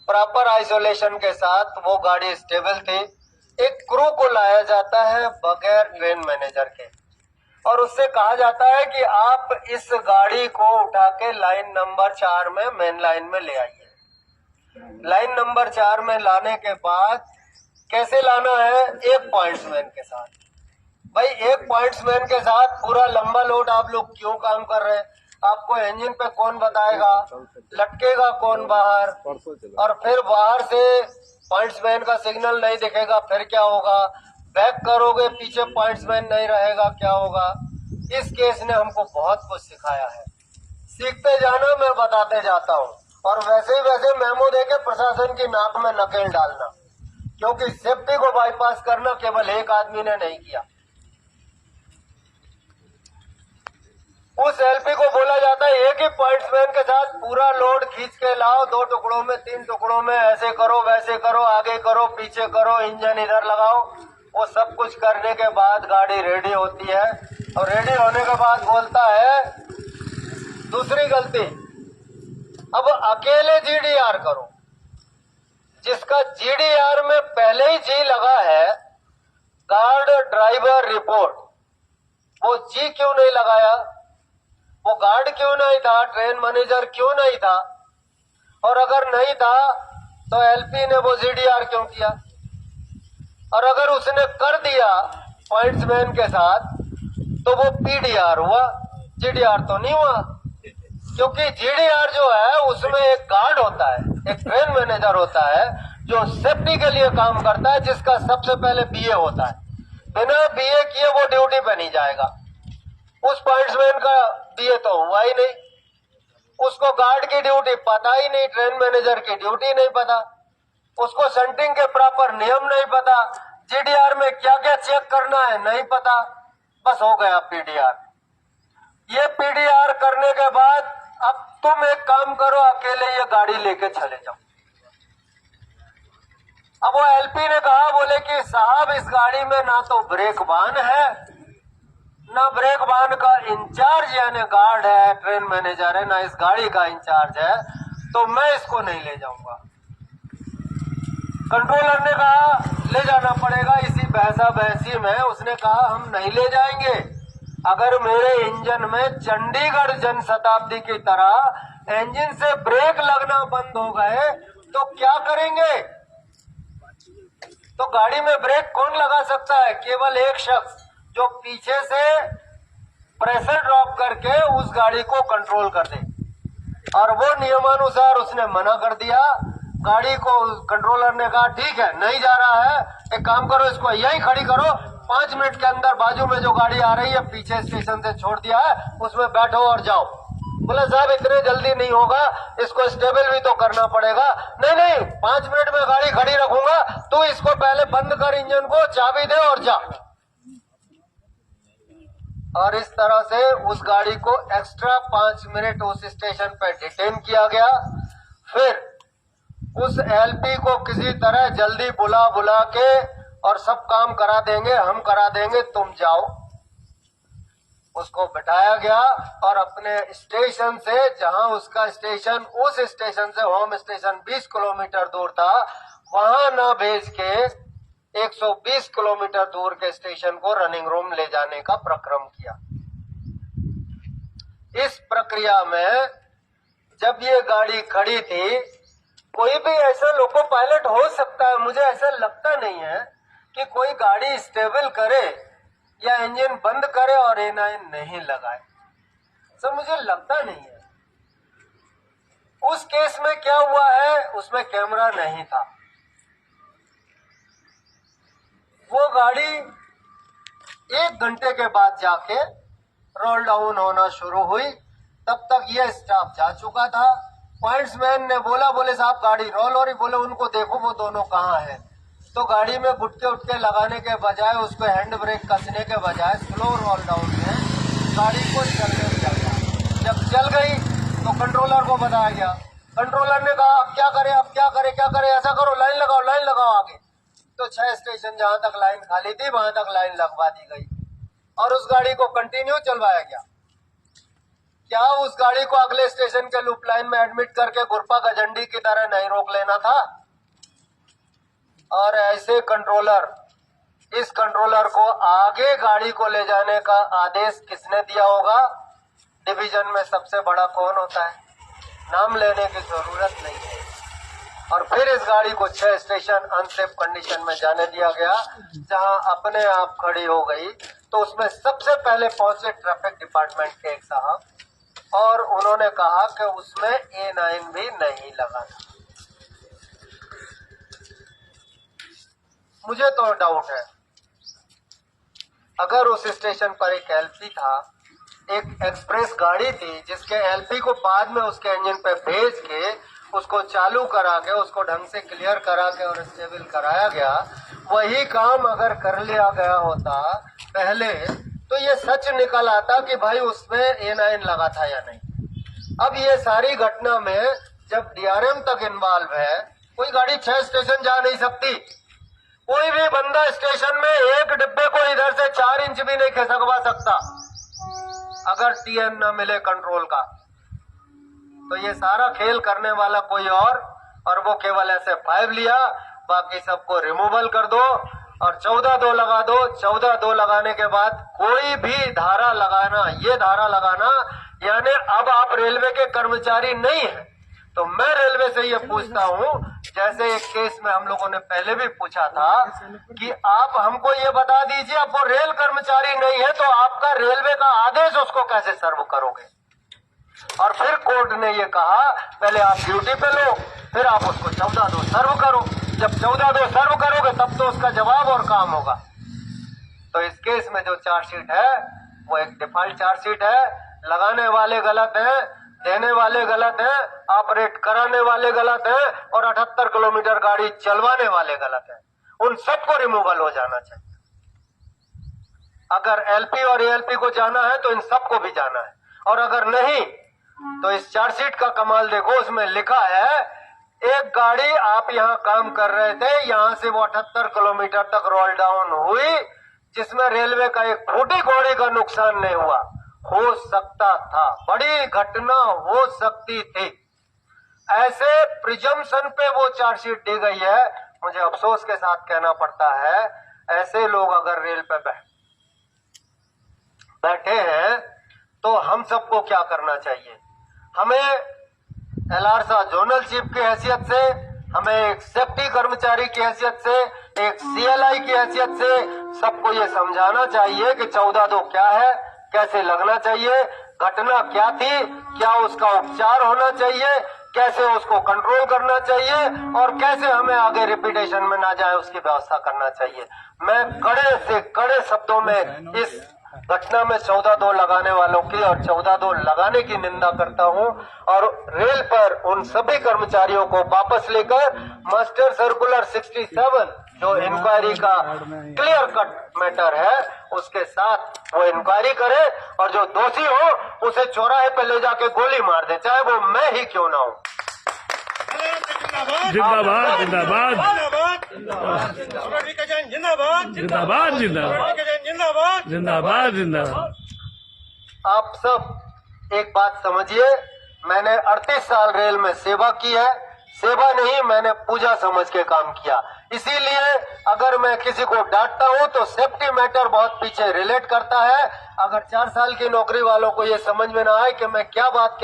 Proper isolation के साथ वो गाड़ी स्टेबल थी। एक क्रू को लाया जाता है बगैर ट्रेन मैनेजर के, और उससे कहा जाता है कि आप इस गाड़ी को उठा के लाइन नंबर 4 में मेन लाइन में ले आइए। लाइन नंबर 4 में लाने के बाद कैसे लाना है? एक पॉइंट्समैन के साथ। भाई एक पॉइंट्समैन के साथ पूरा लंबा लोड आप लोग क्यों काम कर रहे हैं? आपको इंजन पे कौन बताएगा? लटकेगा कौन बाहर? और फिर बाहर से पॉइंट्समैन का सिग्नल नहीं दिखेगा, फिर क्या होगा? बैक करोगे, पीछे पॉइंट्समैन नहीं रहेगा, क्या होगा? इस केस ने हमको बहुत कुछ सिखाया है। सीखते जाना, मैं बताते जाता हूँ। और वैसे ही वैसे मेमो देके प्रशासन की नाक में नकेल डालना, क्योंकि सेफ्टी को बाईपास करना केवल एक आदमी ने नहीं किया। उस एलपी को बोला जाता है एक ही पॉइंट्समैन के साथ पूरा लोड खींच के लाओ, 2 टुकड़ों में 3 टुकड़ों में, ऐसे करो वैसे करो, आगे करो पीछे करो, इंजन इधर लगाओ। वो सब कुछ करने के बाद गाड़ी रेडी होती है, और रेडी होने के बाद बोलता है दूसरी गलती, अब अकेले जीडीआर करो। जिसका जीडीआर में पहले ही जी लगा है, गार्ड ड्राइवर रिपोर्ट, वो जी क्यों नहीं लगाया? वो गार्ड क्यों नहीं था? ट्रेन मैनेजर क्यों नहीं था? और अगर नहीं था तो एलपी ने वो जीडीआर क्यों किया? और अगर उसने कर दिया पॉइंट्समैन के साथ तो वो पीडीआर हुआ, जीडीआर तो नहीं हुआ। क्योंकि जीडीआर जो है उसमें एक गार्ड होता है, एक ट्रेन मैनेजर होता है जो सेफ्टी के लिए काम करता है, जिसका सबसे पहले बीए होता है। बिना बीए किए वो ड्यूटी पे नहीं जाएगा। उस पॉइंट्समैन का बीए तो हुआ ही नहीं, उसको गार्ड की ड्यूटी पता ही नहीं, ट्रेन मैनेजर की ड्यूटी नहीं पता, उसको सेंटिंग के प्रॉपर नियम नहीं पता, जीडीआर में क्या क्या चेक करना है नहीं पता, बस हो गया पीडीआर। ये पीडीआर करने के बाद अब तुम एक काम करो, अकेले ये गाड़ी लेके चले जाओ। अब वो एलपी ने कहा, बोले कि साहब इस गाड़ी में ना तो ब्रेक बान है, ना ब्रेक बान का इंचार्ज यानी गार्ड है, ट्रेन मैनेजर है, ना इस गाड़ी का इंचार्ज है, तो मैं इसको नहीं ले जाऊंगा। कंट्रोलर ने कहा ले जाना पड़ेगा। इसी बहसा बहसी में उसने कहा हम नहीं ले जाएंगे। अगर मेरे इंजन में चंडीगढ़ जनशताब्दी की तरह इंजन से ब्रेक लगना बंद हो गए तो क्या करेंगे? तो गाड़ी में ब्रेक कौन लगा सकता है? केवल एक शख्स, जो पीछे से प्रेशर ड्रॉप करके उस गाड़ी को कंट्रोल कर दे। और वो नियमानुसार उसने मना कर दिया। गाड़ी को कंट्रोलर ने कहा ठीक है नहीं जा रहा है, एक काम करो इसको यहीं खड़ी करो, 5 मिनट के अंदर बाजू में जो गाड़ी आ रही है पीछे स्टेशन से छोड़ दिया है उसमें बैठो और जाओ। बोला साहब इतने जल्दी नहीं होगा, इसको स्टेबल भी तो करना पड़ेगा। नहीं नहीं 5 मिनट में गाड़ी खड़ी रखूंगा, तू इसको पहले बंद कर, इंजन को चाबी दे और जा। और इस तरह से उस गाड़ी को एक्स्ट्रा 5 मिनट उस स्टेशन पर डिटेन किया गया। फिर उस एलपी को किसी तरह जल्दी बुला के और सब काम करा देंगे, हम करा देंगे, तुम जाओ। उसको बिठाया गया और अपने स्टेशन से, जहां उसका स्टेशन, उस स्टेशन से होम स्टेशन 20 किलोमीटर दूर था, वहां न भेज के 120 किलोमीटर दूर के स्टेशन को रनिंग रूम ले जाने का प्रक्रम किया। इस प्रक्रिया में जब ये गाड़ी खड़ी थी, कोई भी ऐसा लोको पायलट हो सकता है, मुझे ऐसा लगता नहीं है कि कोई गाड़ी स्टेबल करे या इंजन बंद करे और A9 नहीं लगाए, सब मुझे लगता नहीं है। उस केस में क्या हुआ है, उसमें कैमरा नहीं था। वो गाड़ी 1 घंटे के बाद जाके रोल डाउन होना शुरू हुई, तब तक ये स्टाफ जा चुका था। पॉइंट्समैन ने बोला, बोले साहब गाड़ी रोल हो रही, बोले उनको देखो वो दोनों कहाँ है। तो गाड़ी में गुटके उटके लगाने के बजाय, उसको हैंड ब्रेक कसने के बजाय स्लो रोल डाउन में गाड़ी को चलने दिया गया। जब चल गई तो कंट्रोलर को बताया गया। कंट्रोलर ने कहा अब क्या करे, अब क्या करे, क्या करे, ऐसा करो लाइन लगाओ आगे। तो 6 स्टेशन जहां तक लाइन खाली थी वहां तक लाइन लगवा दी गई और उस गाड़ी को कंटिन्यू चलवाया गया। क्या उस गाड़ी को अगले स्टेशन के लूप लाइन में एडमिट करके गुरपा गजंडी की तरह नहीं रोक लेना था? और ऐसे कंट्रोलर, इस कंट्रोलर को आगे गाड़ी को ले जाने का आदेश किसने दिया होगा? डिवीजन में सबसे बड़ा कौन होता है? नाम लेने की जरूरत नहीं है। और फिर इस गाड़ी को 6 स्टेशन अनसेफ कंडीशन में जाने दिया गया, जहां अपने आप खड़ी हो गई। तो उसमें सबसे पहले पहुंचे ट्रैफिक डिपार्टमेंट के एक साहब, और उन्होंने कहा कि उसमें A9 भी नहीं लगा था। मुझे तो डाउट है, अगर उस स्टेशन पर एक LP था, एक एक्सप्रेस गाड़ी थी जिसके LP को बाद में उसके इंजन पे भेज के उसको चालू करा के उसको ढंग से क्लियर करा के और स्टेबल कराया गया, वही काम अगर कर लिया गया होता पहले, तो ये सच निकल आता कि भाई उसमें A9 लगा था या नहीं। अब ये सारी घटना में जब DRM तक इन्वॉल्व है, कोई गाड़ी 6 स्टेशन जा नहीं सकती। कोई भी बंदा स्टेशन में एक डिब्बे को इधर से 4 इंच भी नहीं खिसकवा सकता अगर TN न मिले कंट्रोल का। तो ये सारा खेल करने वाला कोई और वो केवल ऐसे 5 लिया, बाकी सबको रिमूवल कर दो और 14(2) लगा दो। 14(2) लगाने के बाद कोई भी धारा लगाना, ये धारा लगाना यानी अब आप रेलवे के कर्मचारी नहीं है। तो मैं रेलवे से ये पूछता हूँ, जैसे एक केस में हम लोगों ने पहले भी पूछा था कि आप हमको ये बता दीजिए, अब वो रेल कर्मचारी नहीं है तो आपका रेलवे का आदेश उसको कैसे सर्व करोगे? और फिर कोर्ट ने ये कहा पहले आप ड्यूटी पे लो, फिर आप उसको 14(2) सर्व करो। जब 14(2) सर्व करोगे तब तो उसका जवाब और काम होगा। तो इस केस में जो चार्जशीट है वो एक डिफॉल्ट चार्जशीट है। लगाने वाले गलत हैं, देने वाले गलत हैं, ऑपरेट कराने वाले गलत हैं और 78 किलोमीटर गाड़ी चलवाने वाले गलत हैं। उन सबको रिमूवल हो जाना चाहिए। अगर LP और ALP को जाना है तो इन सबको भी जाना है, और अगर नहीं तो इस चार्जशीट का कमाल देखो, उसमें लिखा है एक गाड़ी आप यहां काम कर रहे थे, यहां से वो 78 किलोमीटर तक रोल डाउन हुई, जिसमें रेलवे का एक फूटी घोड़ी का नुकसान नहीं हुआ। हो सकता था, बड़ी घटना हो सकती थी, ऐसे प्रिजम्पशन पे वो चार्जशीट दी गई है। मुझे अफसोस के साथ कहना पड़ता है, ऐसे लोग अगर रेल पे बैठे हैं तो हम सबको क्या करना चाहिए? हमें LRSA जोनल चीफ की हैसियत से, हमें एक सेफ्टी कर्मचारी की हैसियत से, एक CLI की हैसियत से सबको ये समझाना चाहिए कि 14(2) क्या है, कैसे लगना चाहिए, घटना क्या थी, क्या उसका उपचार होना चाहिए, कैसे उसको कंट्रोल करना चाहिए और कैसे हमें आगे रिपीटेशन में ना जाए उसकी व्यवस्था करना चाहिए। मैं कड़े से कड़े शब्दों में इस घटना में 14(2) लगाने वालों की और 14(2) लगाने की निंदा करता हूं, और रेल पर उन सभी कर्मचारियों को वापस लेकर मास्टर सर्कुलर 67 जो इंक्वायरी का क्लियर कट मैटर है उसके साथ वो इंक्वायरी करे, और जो दोषी हो उसे चौराहे पे ले जाके गोली मार दे, चाहे वो मैं ही क्यों ना हूं। जिंदाबाद जिंदाबाद जिंदाबाद जिंदाबाद जिंदाबाद जिंदाबाद जिंदाबाद जिंदाबाद। आप सब एक बात समझिए, मैंने 38 साल रेल में सेवा की है। सेवा नहीं, मैंने पूजा समझ के काम किया। इसीलिए अगर मैं किसी को डांटता हूं तो सेफ्टी मैटर बहुत पीछे रिलेट करता है। अगर 4 साल की नौकरी वालों को ये समझ में ना आए कि मैं क्या बात